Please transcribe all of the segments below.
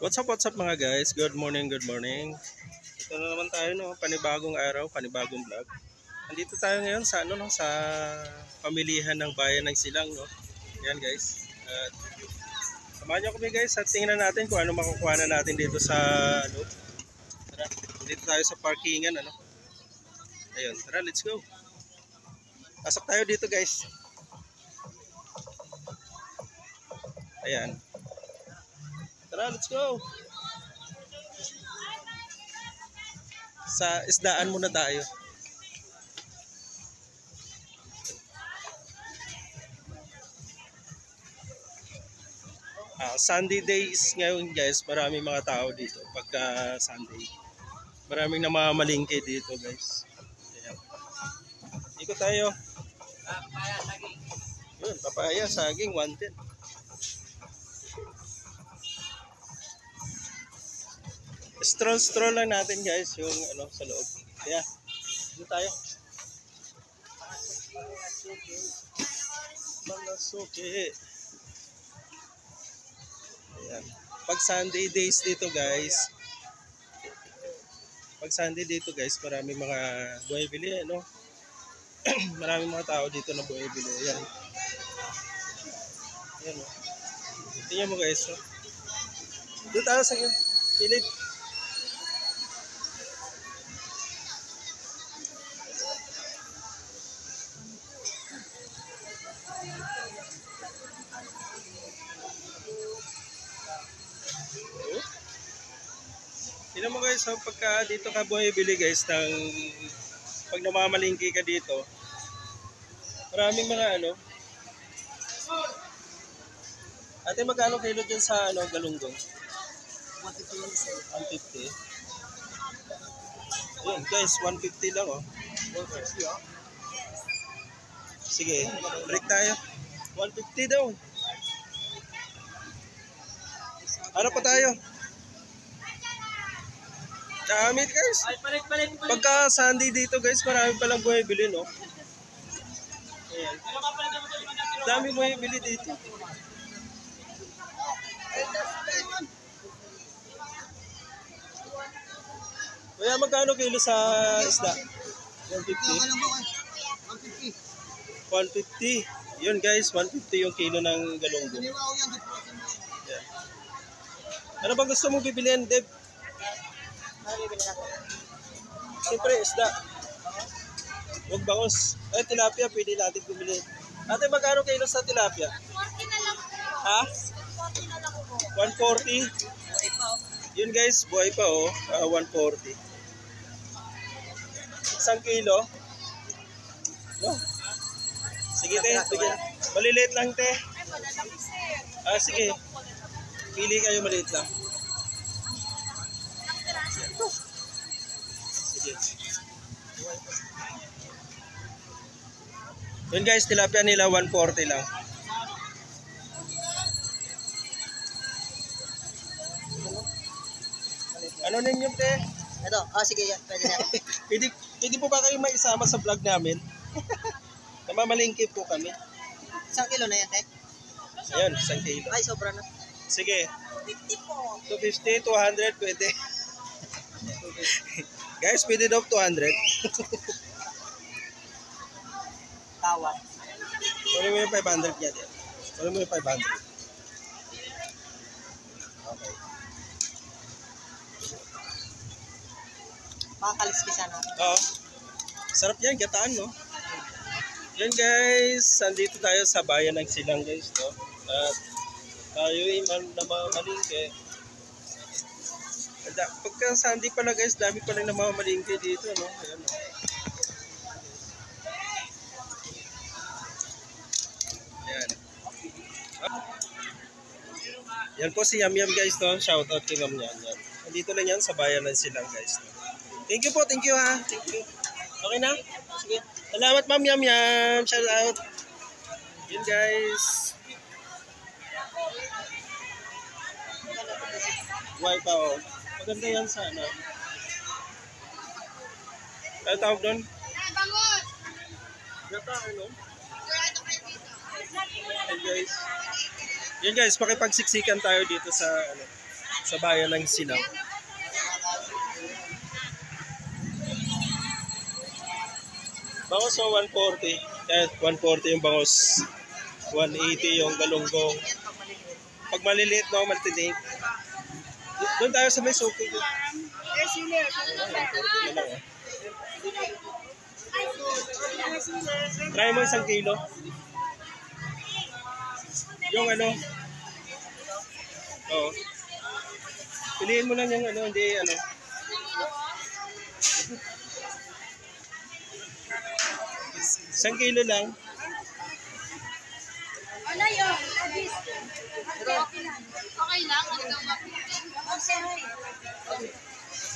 What's up mga guys? Good morning, good morning. Ito na naman tayo no, panibagong araw, panibagong vlog. Nandito tayo ngayon sa sa pamilihan ng bayan ng Silang no. Yan guys. At samahan niyo kami guys at tingnan natin kung ano makukuha na natin dito sa loob. Tara, dito tayo sa parkingan ano. Ayun, tara, let's go. Pasok tayo dito guys. Ayan. Tara, let's go. Sa isdaan muna tayo. Sunday days ngayon guys, maraming mga tao dito pagka Sunday. Maraming namamalingke dito guys. Ayan. Ikot tayo. Papaya, saging. Yun, papaya, saging, 110. Stroll lang natin guys yung sa loob. Kaya, dito tayo. Mga suki. Ayan. Pag Sunday days dito guys. Maraming mga buhay-bili no. Maraming mga tao dito na buhay-bili. Ayan. Ayan oh. Tingnan mo guys no. Dito tayo sa kilid. Tignan mo guys, pagka dito ka buhay-bili guys, pag namamalingki ka dito, maraming mga Ate, magkano kilo dyan sa galunggong? 150. Yun guys, 150 lang oh. 160 oh. Sige, break tayo. 150 daw. Ano pa tayo? Damit guys. Balik. Pagka Sunday dito guys, marami palang buhay-bili no. Ayan. Dami buhay-bili dito. Kaya magkano kilo sa isda? 150. 150. Yun guys, 150 yung kilo ng galunggong. Ayan. Ano ba gusto mong bibilihan, Deb? Siyempre isda. Huwag bangos. Tilapia pwede natin bumili. Ate, magkano kilo sa tilapia? 140 na lang po. Ha? 140 na lang po. 140? Buhay pa oh. Yun guys, buhay pa oh. 140. Isang kilo? No. Sige te, bigyan. Maliliit lang te. Ay, malalaki sir. Sige. Pili kayo maliit lang. Yun guys, tilapia nila 140 lang. Ano ninyo te? Ito, sige yan, pwede na. pwede po ba kayo maisama sa vlog namin? Namamalingki po kami. 1 kilo na yan, te? Ayun, 1 kilo. Ay, sobra na. Sige. 250 po. 250, 200, pwede. Guys, pwede daw 200. Tawa. Kunin mo yung 500 niya din. Kunin mo yung 500. Okay. Makakaliskisa na. Oo. Sarap yan, gataan no? Yan guys, nandito tayo sa bayan ng Silang guys no? At tayo ay namamalingke. Pagka Sunday pala guys, dami pa lang namamalingke dito no? Ayan no? Ayan. Yan po si Yam Yam guys no? Shoutout kay Ma'am Yan. Nandito lang yan sa bayan ng Silang guys no? Thank you po, thank you ha. Thank you. Okay na? Sige. Salamat Ma'am Yam Yam. Shout out. Yun guys. Buhay pa oh. Maganda yan sana. Ano tawag doon? Bangus! Gata ano? Yan guys. Yan guys, pakipagsiksikan tayo dito sa sa bayan ng Silang. Bangos so 140. 140 yung bangos. 180 yung galunggong. Pag maliliit no, malitinig. Doon tayo sa may suki. Try mo 1 kilo. Yung ano. Oo. Piliin mo lang yung ano, hindi ano. Isang kilo lang. Ano yun? Okay lang. Ano daw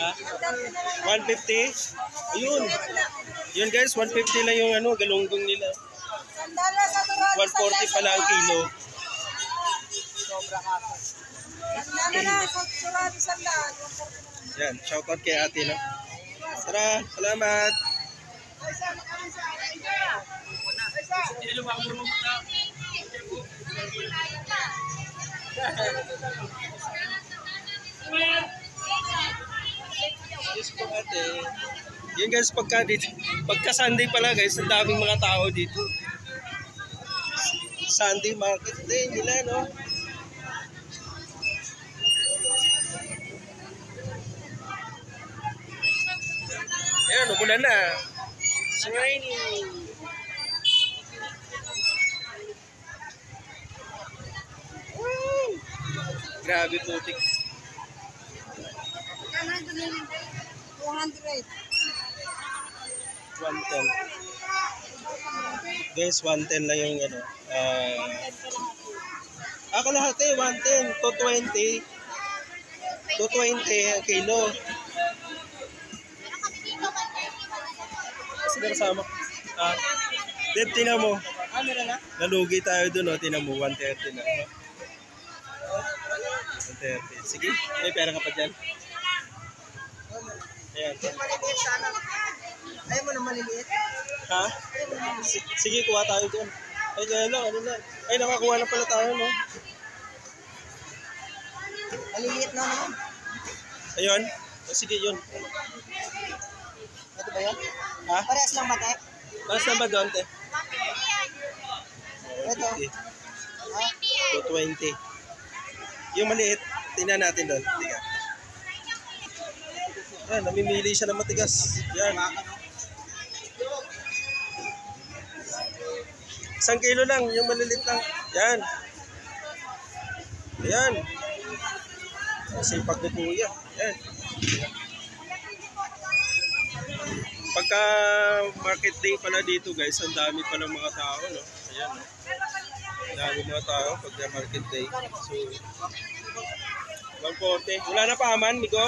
Ha? 150? Ayun. Yun guys, 150 lang yung ano, galunggong nila. 140 pala ang kilo. Yan, shoutout kay ate, no? Tara, salamat. Yes po ate. Yun guys, pagka Sunday pala guys, ang daming mga tao dito. Sunday market din nila, no? Ayan, umulan na. It's raining. Woo! Grabe putik. 200. 110. Guys, 110 lang yung ano. Kalahati, 110. 220. 220 ang kilo. Sige kasama. Deb, tinan mo. Meron na? Nalugi tayo dun, oh. Tinan mo, 130 na. 130. Sige, may pera ka pa dyan. Ayan. Maliliit sana. Ayaw mo na maliliit? Ha? Sige, kuha tayo dyan. Ay, kaya lang, ano na. Ay, nakakuha na pala tayo, no? Maliliit na naman. Ayun. Sige, yun. Ito ba yun? Ha? Parehas lang ba, te? Mas na ba doon, te? Ito. 220. Yung maliit, tingnan natin doon. Tiga. Yan, namimili siya ng matigas. Yan. 1 kilo lang, yung maliliit lang. Yan. Ayan. Sipag ni kuya. Yan. Pagka market day pala dito guys, ang dami pala mga tao, no? Ayan, no? Ang dami mga tao pagka market day. So, 140. Wala na pa aman, Migo?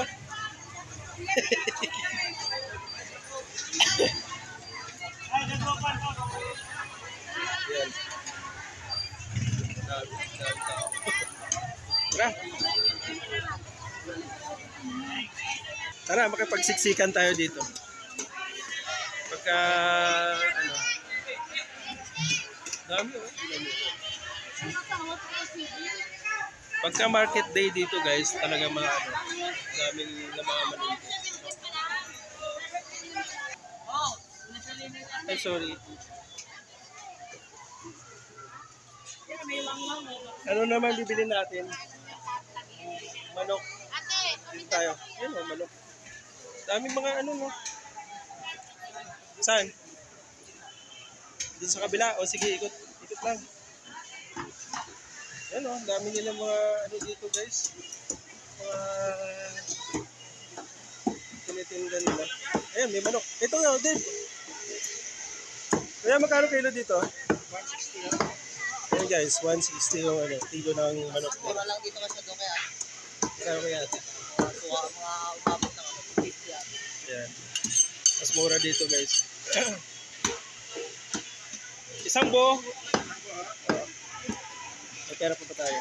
Ayan. Dami tao. Tara. Tara, makipagsiksikan tayo dito. Pagka, ano, dami, oh. Pagka market day dito guys, talaga mga ano, daming na mga manulit. Ay, sorry. Ano naman bibili natin? Manok. Dito tayo. Yan o, manok. Daming mga ano, no? Saan? Dito sa kabila. O sige, ikot. Ikot lang. Yan o, dami nila mga ano dito guys. Mga tinitinda nila. Ayan, may manok. Ito nga, din. Kaya magkano kilo dito? 160. Ayan guys, 160 yung ano, kilo ng manok. Mura lang dito kasi doon kaya. Magkano kaya ate? Mga umabot ng 50 yan. Ayan. Mas mura dito guys. Isang buo. May pera pa tayo.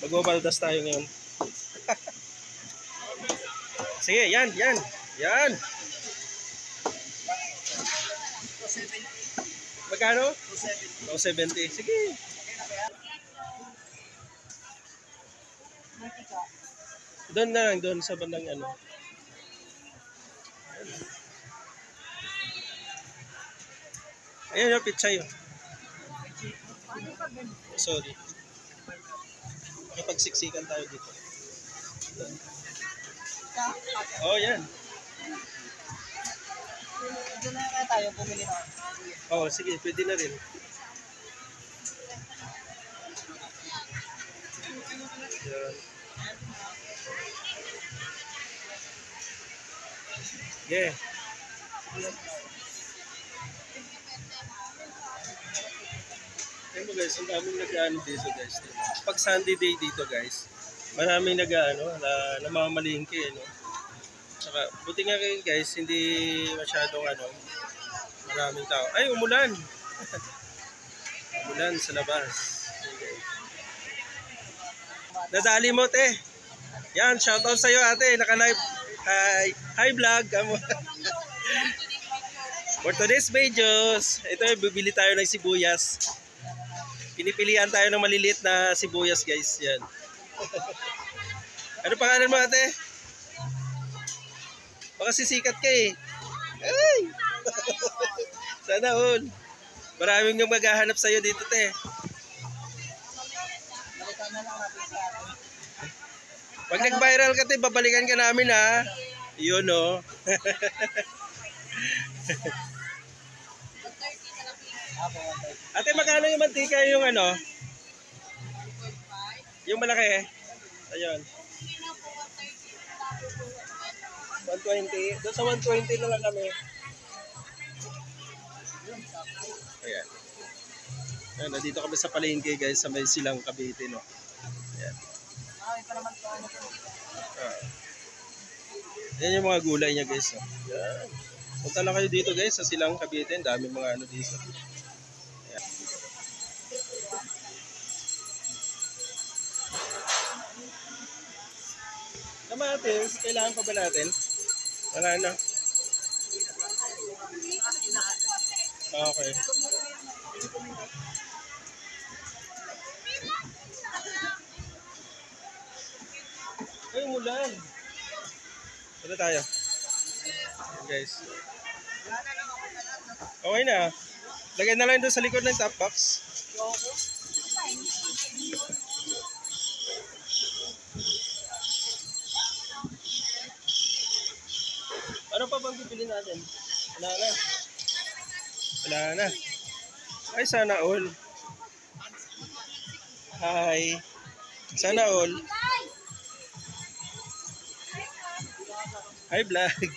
Magbabaldas tayo ngayon. Sige, yan, yan. Yan. Magkano? 270. Sige. Doon na lang, doon sa bandang ano. Ayan yung pizza yun. Sorry. Makipagsiksikan tayo dito. Oh, yan. Doon na kaya tayo bumili na. Oh, sige, pwede na rin. Yan. Yeah. Ayun mo guys, ang daming nag-ano dito guys. Pag Sunday day dito guys, maraming nag-ano, namamalingke, no? Saka, buti nga kayo guys, hindi masyadong ano, maraming tao. Ay, umulan! Umulan sa labas. Okay. Nadali mo, te. Yan, shoutout sa'yo ate, naka-live. Hi! Hi vlog! For today's videos, ito bibili tayo ng sibuyas. Pinipilihan tayo ng maliliit na sibuyas guys. Yan. Ano pangalan mo ate? Baka sisikat ka eh. Ay! Sana all. Maraming yung maghahanap sa'yo dito te. Balikan na lang natin sa atin. Pag nag-viral ka te, babalikan ka namin ha. Yun o. Ate, magkano yung mantika yung ano? Yung malaki. Ayun. 120. Doon sa 120 na lang kami. Ayan. Ayan, nandito kami sa palengke guys, sa may Silang Cavite, no? Ayan. Ay, pa naman po ano po. Ayan yung mga gulay niya guys. No? Ayan. Punta lang kayo dito guys, sa Silang Cavite. Ang dami mga ano dito. Ayan. Kamatis, kailangan pa ba natin? Wala na. Okay. Ay, umulan. Ano tayo? Ayan, guys. Okay na. Lagay na lang doon sa likod ng top box. Ano pa bang bibili natin? Wala na. Wala na. Ay, sana all. Hi. Sana all. Hi, vlog.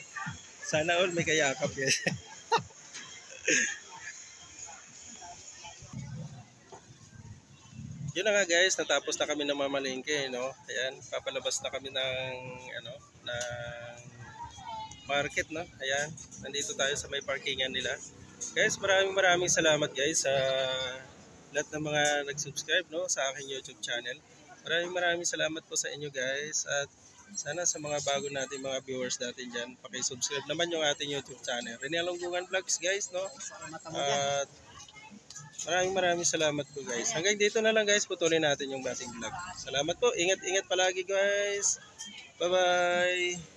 Sana all may kayakap yan. Yun na nga guys, natapos na kami ng mamalengke, no? Ayan, papalabas na kami ng ano, ng market, no? Ayan, nandito tayo sa may parkingan nila. Guys, maraming salamat guys sa lahat ng mga nag-subscribe, no, sa aking YouTube channel. Maraming salamat po sa inyo guys, at sana sa mga bago natin mga viewers natin dyan, paki-subscribe naman yung ating YouTube channel, Rene Alonggungan Vlogs guys, no? At maraming salamat po guys. Hanggang dito na lang guys, putulin natin yung ating vlog. Salamat po, ingat palagi guys. Bye bye.